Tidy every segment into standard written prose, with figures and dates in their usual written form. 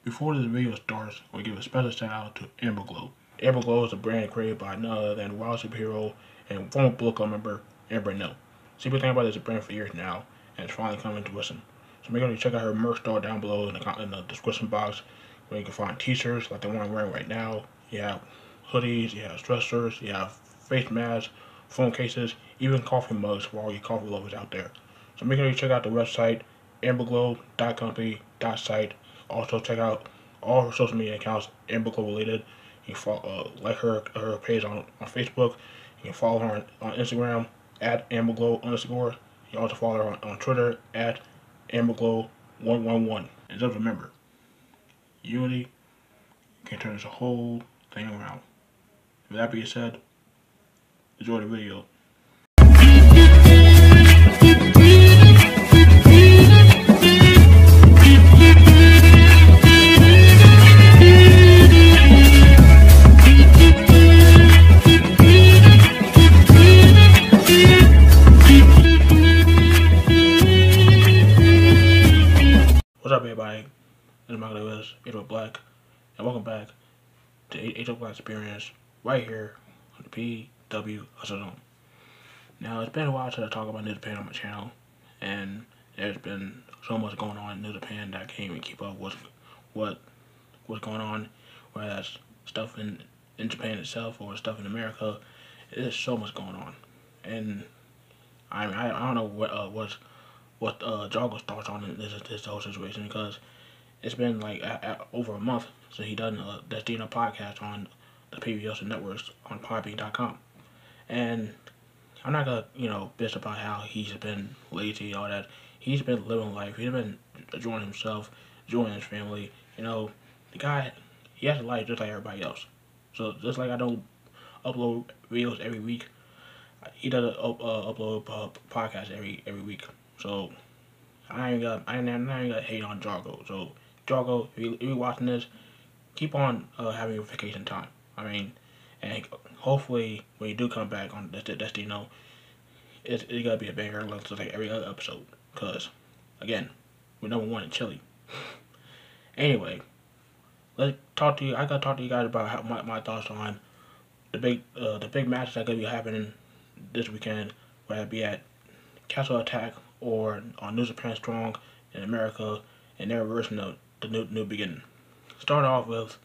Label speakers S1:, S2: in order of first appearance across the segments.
S1: Before this video starts, we give a special shout out to Amber Glow. Amber Glow is a brand created by none other than Wild Superhero and former Bullet Club member Amber No. She's been thinking about this brand for years now, and it's finally coming to listen. So make sure you check out her merch store down below in the description box, where you can find t-shirts like the one I'm wearing right now. You have hoodies, you have dressers, you have face masks, phone cases, even coffee mugs for all you coffee lovers out there. So make sure you check out the website, amberglow.company.site. Also check out all her social media accounts, Amber Glow related. You can follow, like her page on Facebook. You can follow her on Instagram at AmberGlow_. You can also follow her on Twitter at AmberGlow111. And just remember, unity can turn this whole thing around. With that being said, enjoy the video. What's up, everybody? This is Michael Lewis, H.O. Black, and welcome back to H.O. Black Experience right here on the PW Zone. Now, it's been a while since I talk about New Japan on my channel, and there's been so much going on in New Japan that I can't even keep up with what's going on, whether that's stuff in Japan itself or stuff in America. There's so much going on, and I don't know what Jargo's thoughts on this whole situation, because it's been like over a month since he done that Dino podcast on the PBS networks on Podbean.com, and I'm not gonna bitch about how he's been lazy, all that. He's been living life. He's been enjoying himself, enjoying his family. The guy, he has a life just like everybody else. So just like I don't upload videos every week, he does upload podcasts every week. So I ain't gonna hate on Jargo. So Jargo, if you're watching this, keep on having your vacation time. And hopefully when you do come back on this it's gonna be a banger like every other episode. Cause again, we're #1 in Chile. Anyway, let's talk to you. I gotta talk to you guys about how my thoughts on the big matches that are gonna be happening this weekend, whether it be at Castle Attack or on New Japan Strong in America, and their version of the new beginning. Start off with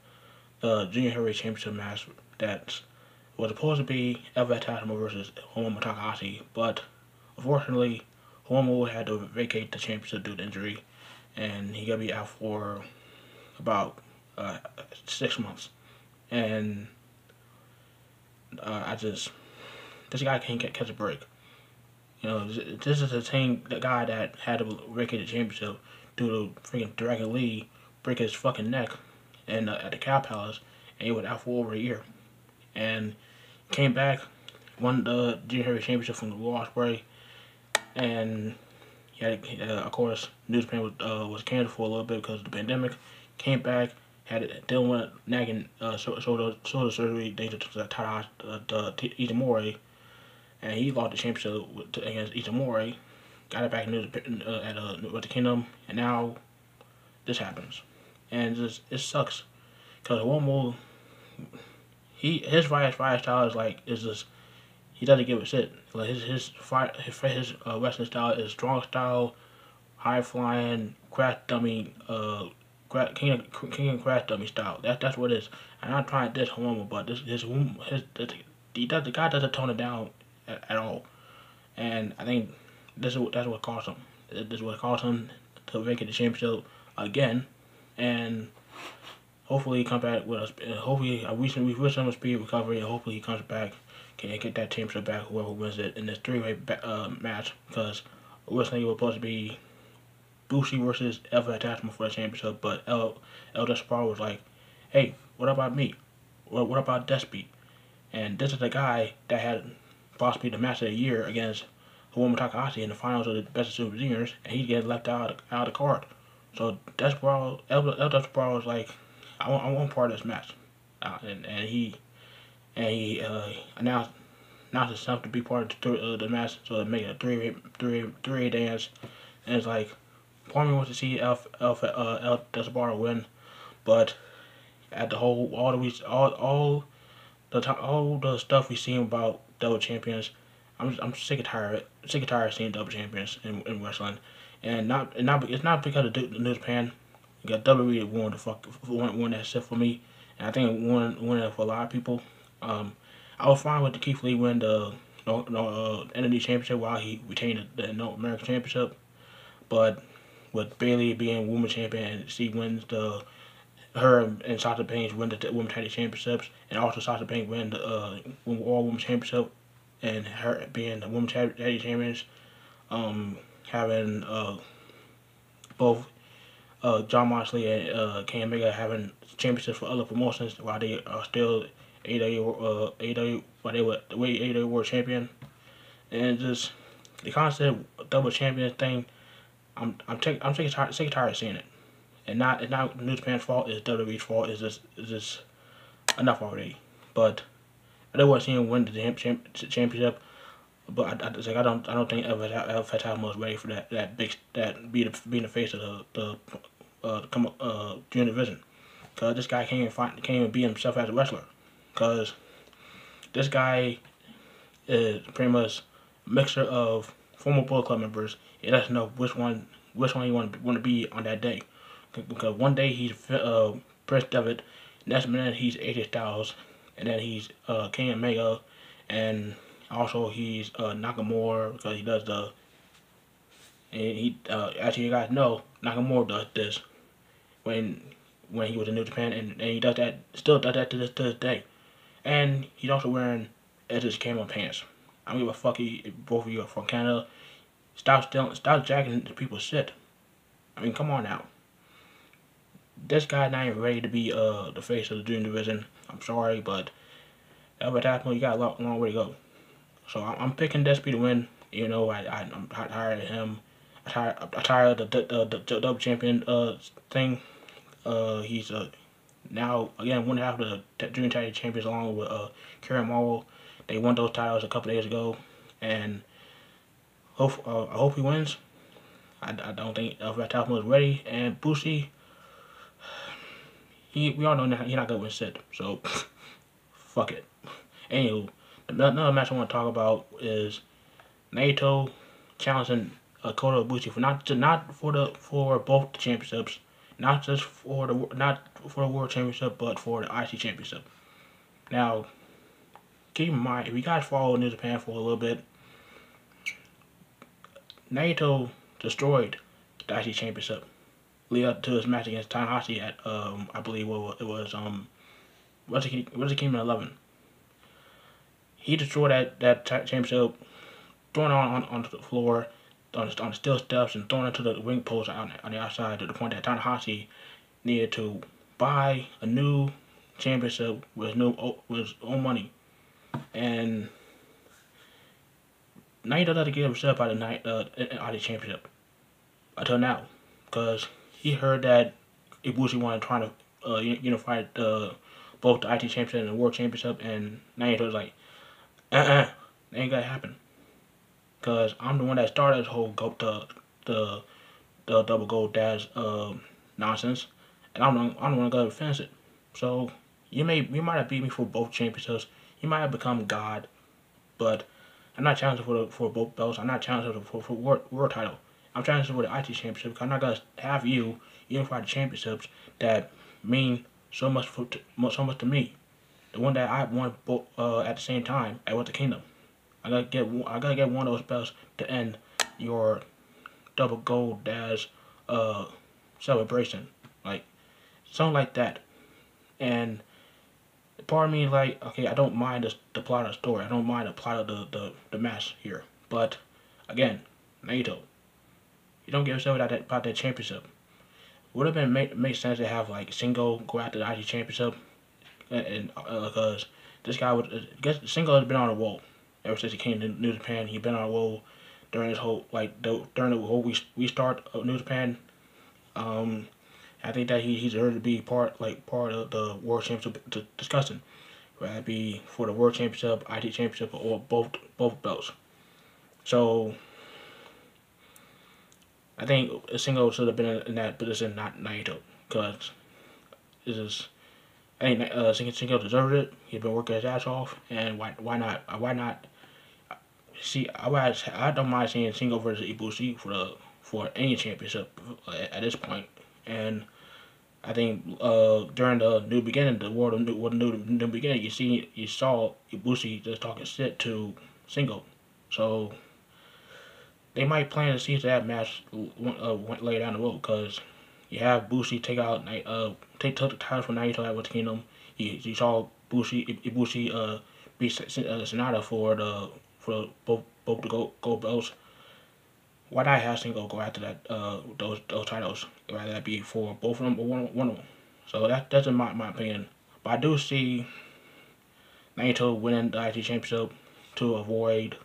S1: the Junior Heavyweight Championship match that was supposed to be Elva Tasma versus Hiromu Takahashi, but unfortunately Hiromu had to vacate the championship due to injury, and he gonna be out for about 6 months. And this guy can't catch a break. This is the guy that had to vacate the championship due to freaking Dragon Lee break his fucking neck and at the Cow Palace, and he was out for over a year. And came back, won the Junior Heavyweight Championship from the Will Ospreay, and of course, New Japan was canceled for a little bit because of the pandemic. Came back, dealing with nagging shoulder surgery, danger to Itamori, and he lost the championship against Itamori, got it back with the Kingdom, and now this happens, and it sucks, because Hiromu, his fight style is just he doesn't give a shit. Like his wrestling style is strong style, high flying, crash dummy, king and crash dummy style. That's what it is. I'm not trying to diss Hiromu, but the guy doesn't tone it down at all, and I think that's what caused him. This is what caused him to vacate the championship again, and hopefully he comes back with us. Hopefully, we wish him a speedy recovery, and hopefully he comes back, can get that championship back, whoever wins it in this three-way match, because originally it was supposed to be Ibushi versus Elva Attachment for the championship, but El Desperado was like, hey, what about me? What about Despy? And this is the guy that had possibly the match of the year against Hiromu Takahashi in the finals of the Best of Super Juniors, and he's getting left out of the card. So El Desperado was like, I want part of this match, and he announced himself to be part of the match, so they make it a three dance, and it's like, part of me wants to see El Desperado win, But at the whole, all the stuff we seen about double champions, I'm sick and tired of seeing double champions in wrestling, and it's not because of New Japan. Because WWE won that shit for me, and I think it won it for a lot of people. I was fine with the Keith Lee win the NXT Championship while he retained the North American Championship, but with Bayley being Women's Champion and she wins her and Sasha Banks win the Women's Tag Championships, and also Sasha Banks win the All Women's Championship, and her being the Women's Tag Champions, having both John Moxley and Kenny Omega having championships for other promotions while they are still AEW while they were AEW World Champion, and just the concept of double champion thing. I'm sick and tired of seeing it. And it's not New Japan's fault. It's WWE's fault. It's just enough already. But I don't want to see him win the championship. But I don't think El Fatale was ready for that being the face of the junior division. Cause this guy can't even be himself as a wrestler. Cause this guy is pretty much a mixture of former Bullet Club members. He doesn't know which one you want to be on that day. Because one day he's Prince Devitt, next minute he's AJ Styles, and then he's Kenny Omega, and also he's Nakamura because he does as you guys know, Nakamura does this when he was in New Japan, and he does that, still does that to this day. And he's also wearing Edge's camo pants. I don't give a fuck if both of you are from Canada. Stop jacking people's shit. I mean, come on now. This guy not even ready to be the face of the junior division. I'm sorry, but at that point, you got a long way to go. So I'm picking Despy to win. You know, I'm tired of him. I'm tired of the double champion thing. He's now again one half of the junior tag champions along with Karen Morrow. They won those titles a couple days ago, and I hope he wins. I don't think Fatale was ready, and Ibushi. We all know he's not gonna win shit, so fuck it. Anywho, another match I want to talk about is Naito challenging Kota Ibushi for both the championships, not for the World Championship, but for the IC Championship. Now, keep in mind, if you guys follow New Japan for a little bit, Naito destroyed the IC Championship. Lead up to his match against Tanahashi at I believe it was Wrestle Kingdom 11. He destroyed that championship, throwing it on the floor, on the steel steps, and throwing it to the ring post on the outside to the point that Tanahashi needed to buy a new championship with his own money. And Naito doesn't get upset by the championship until now, because he heard that Ibushi wanted to try to unify both the IT Championship and the World Championship, and Naito was like, that ain't gonna happen. Because I'm the one that started this whole the double gold dash nonsense, and I'm the one gonna finish it. So you might have beat me for both championships, you might have become God, but I'm not challenging for both belts. I'm not challenging for world title. I'm challenging for the IT Championship because I'm not gonna have you unify the championships that mean so much to me. The one that I won both at the same time at Wrestle Kingdom. I gotta get one of those belts to end your double gold dash celebration, like something like that. And part of me is like, okay, I don't mind the plot of the story. I don't mind the plot of the match here. But again, Naito, you don't give a shit about that championship. Would have been make sense to have like Shingo go after the IC championship, and because this guy Shingo has been on a roll ever since he came to New Japan. He's been on a roll during his whole during the whole restart of New Japan. I think that he's deserved to be part of the World Championship discussion, whether it be for the World Championship, IT Championship, or both belts. So I think Shingo should have been in that position, not Naito, because It's just I think Shingo deserved it. He's been working his ass off, and why not? Why not? See, I don't mind seeing Shingo versus Ibushi for any championship at this point. And I think during the new beginning, the world of new beginning, you saw Ibushi just talking shit to Shingo. So they might plan to see that match later down the road because you have Bushi take took the title from Naito at Wrestle Kingdom. You saw Ibushi beat Sonata for both the gold belts. Why not have Shingo go after that those titles? Rather that be for both of them or one of them. So that's in my opinion. But I do see Naito winning the IC championship to avoid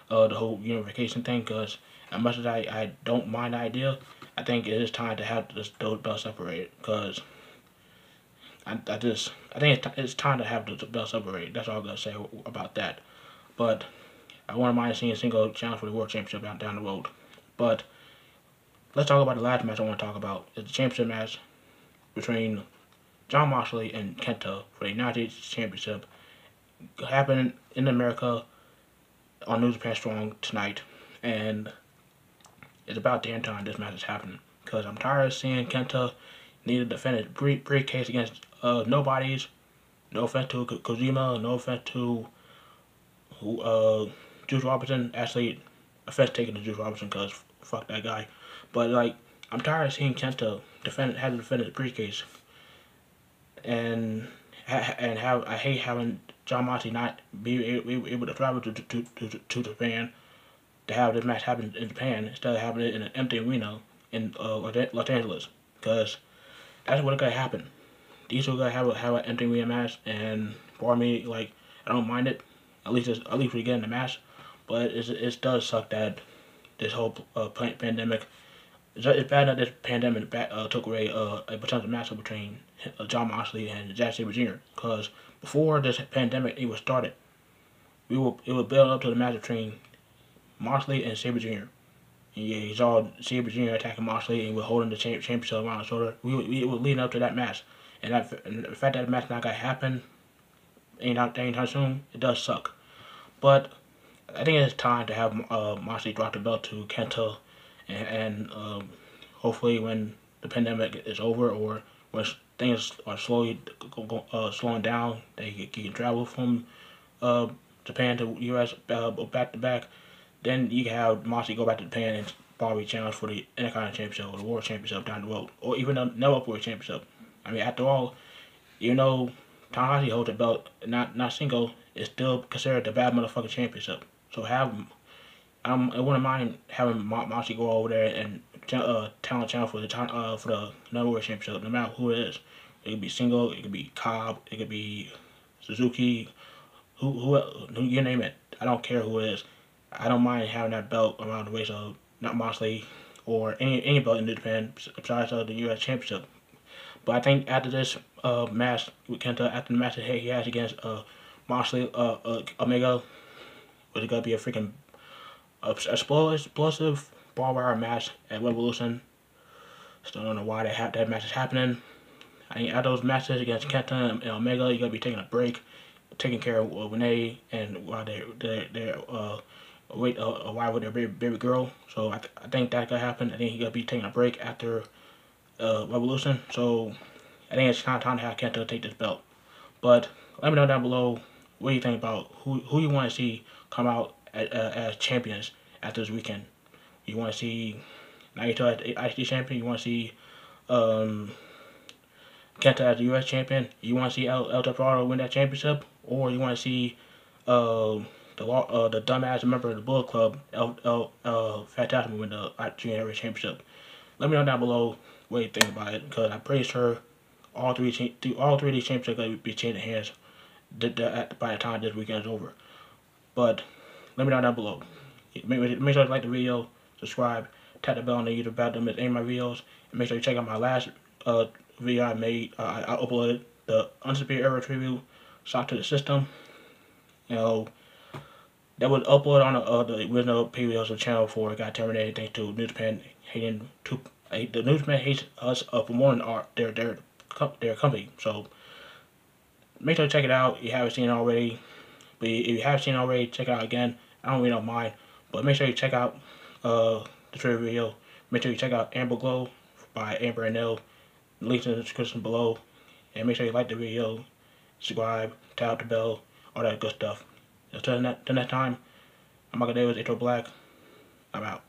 S1: the whole unification thing. Because as much as I don't mind the idea, I think it is time to have those belts separated. Because I think it's time to have the belts separated. That's all I'm gonna say about that. But I wouldn't mind seeing Shingo challenge for the world championship down the road. But let's talk about the last match I want to talk about. It's the championship match between Jon Moxley and KENTA for the United States Championship. Happening in America on New Japan Strong tonight. And it's about damn time this match is happening. Because I'm tired of seeing KENTA need to defend his briefcase against nobodies. No offense to Kojima, no offense to Juice Robinson. Actually, offense taken to Juice Robinson because fuck that guy. But like, I'm tired of seeing KENTA have to defend his briefcase, and I hate having Jon Moxley not be able to travel to Japan to have this match happen in Japan instead of having it in an empty arena in Los Angeles, because that's what gonna happen. These two gonna have an empty arena match, and for me, like, I don't mind it. At least we get in the match, but it does suck that this whole pandemic. It's bad that this pandemic took away a potential matchup between Jon Moxley and Zack Sabre Jr. Because before this pandemic even started, it would build up to the match between Moxley and Sabre Jr. And yeah, you saw Sabre Jr. attacking Moxley and we're holding the championship around his shoulder. We were leading up to that match, and the fact that the match not gonna happen anytime soon, it does suck. But I think it's time to have Moxley drop the belt to KENTA, and hopefully when the pandemic is over or when things are slowly slowing down, they can travel from Japan to U.S. Back to back. Then you can have Moxley go back to Japan and probably challenge for the Intercontinental Championship or the World Championship down the road, or even the Never World Championship. I mean, after all, you know, Tanahashi holds the belt, not single. It's still considered the bad motherfucking championship. So have him. I wouldn't mind having Moxley go over there and talent challenge for the Never World Championship, no matter who it is. It could be single, it could be Cobb, it could be Suzuki, who you name it. I don't care who it is. I don't mind having that belt around the waist of not Moxley or any belt in New Japan besides the U.S. Championship. But I think after this match with KENTA, after the match that he has against Moxley, Omega, was it gonna be a freaking explosive barbed wire match at Revolution? Still don't know why that match is happening. I think after those matches against KENTA and Omega, you're gonna be taking a break, taking care of Renee, and while they're wife with their baby girl. So I think that could happen. I think he's gonna be taking a break after Revolution. So I think it's kind of time to have KENTA take this belt. But let me know down below what you think about who you want to see come out as champions after this weekend. You want to see Naito as the IC champion? You want to see KENTA as the US champion? You want to see El Dorado win that championship? Or you want to see the dumbass member of the Bullet Club, Fantasma, win the Junior Championship? Let me know down below what you think about it, because I'm pretty sure all three of these championships are going to be changing hands by the time this weekend is over. But let me know down below. Make sure to like the video, subscribe, tap the bell on the YouTube bell to miss any of my videos, and make sure you check out my last video I made. I uploaded the Undisputed Era tribute, Shock to the System. You know, that was uploaded on the original pay-per-views channel before it got terminated thanks to New Japan hating the New Japan hates us for more than their their company. So make sure to check it out if you haven't seen it already. But if you have seen it already, check it out again. I don't really don't mind. But make sure you check out the trailer video. Make sure you check out Amber Glow by Amber and Nell. Links in the description below. And make sure you like the video, subscribe, tap the bell, all that good stuff. Until next time, I'm Vacated with Black. I'm out.